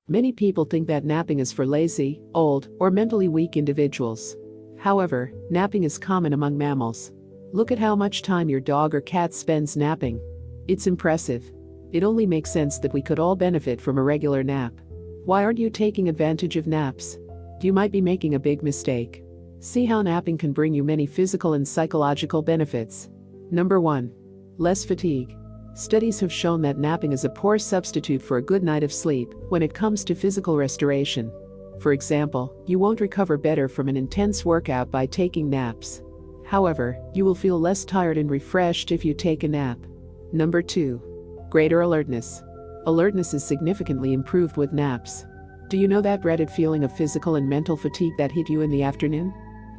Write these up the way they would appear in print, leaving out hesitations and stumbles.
Many people think that napping is for lazy, old, or mentally weak individuals. However, napping is common among mammals. Look at how much time your dog or cat spends napping. It's impressive. It only makes sense that we could all benefit from a regular nap. Why aren't you taking advantage of naps? You might be making a big mistake. See how napping can bring you many physical and psychological benefits. Number 1. Less fatigue. Studies have shown that napping is a poor substitute for a good night of sleep when it comes to physical restoration. For example, you won't recover better from an intense workout by taking naps. However, you will feel less tired and refreshed if you take a nap. Number 2. Greater alertness. Alertness is significantly improved with naps. Do you know that dreaded feeling of physical and mental fatigue that hit you in the afternoon?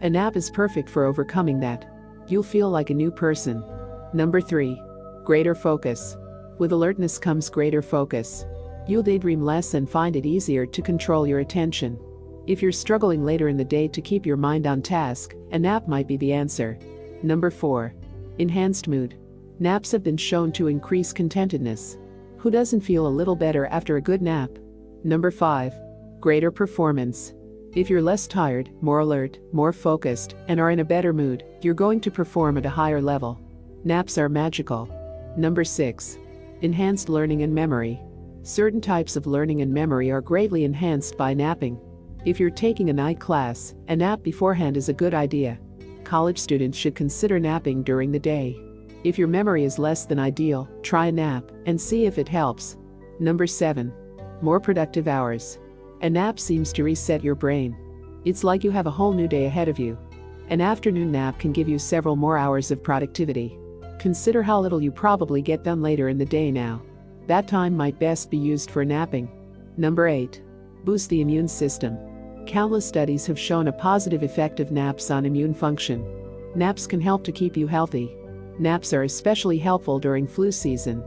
A nap is perfect for overcoming that. You'll feel like a new person. Number 3. Greater focus. With alertness comes greater focus. You'll daydream less and find it easier to control your attention. If you're struggling later in the day to keep your mind on task, a nap might be the answer. Number 4. Enhanced mood. Naps have been shown to increase contentedness. Who doesn't feel a little better after a good nap? Number 5. Greater performance. If you're less tired, more alert, more focused, and are in a better mood, you're going to perform at a higher level. Naps are magical. Number 6. Enhanced learning and memory. Certain types of learning and memory are greatly enhanced by napping. If you're taking a night class, a nap beforehand is a good idea. College students should consider napping during the day. If your memory is less than ideal, try a nap and see if it helps. Number 7. More productive hours. A nap seems to reset your brain. It's like you have a whole new day ahead of you. An afternoon nap can give you several more hours of productivity. Consider how little you probably get done later in the day now. That time might best be used for napping. Number 8. Boost the immune system. Countless studies have shown a positive effect of naps on immune function. Naps can help to keep you healthy. Naps are especially helpful during flu season.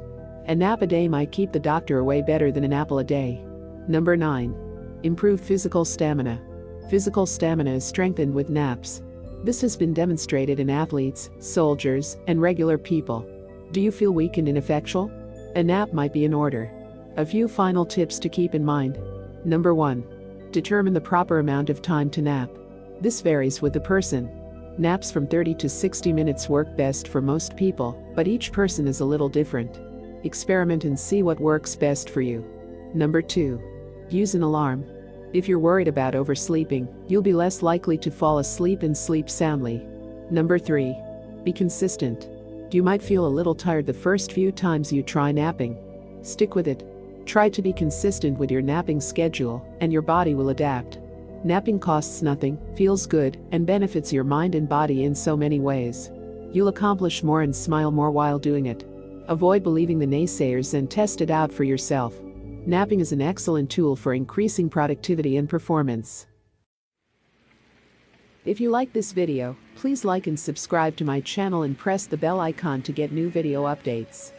A nap a day might keep the doctor away better than an apple a day. Number 9. Improved physical stamina. Physical stamina is strengthened with naps. This has been demonstrated in athletes, soldiers, and regular people. Do you feel weak and ineffectual? A nap might be in order. A few final tips to keep in mind. Number 1. Determine the proper amount of time to nap. This varies with the person. Naps from 30 to 60 minutes work best for most people, but each person is a little different. Experiment and see what works best for you. Number 2. Use an alarm. If you're worried about oversleeping, you'll be less likely to fall asleep and sleep soundly. Number 3. Be consistent. You might feel a little tired the first few times you try napping. Stick with it. Try to be consistent with your napping schedule, and your body will adapt. Napping costs nothing, feels good, and benefits your mind and body in so many ways. You'll accomplish more and smile more while doing it. Avoid believing the naysayers and test it out for yourself. Napping is an excellent tool for increasing productivity and performance. If you like this video, please like and subscribe to my channel and press the bell icon to get new video updates.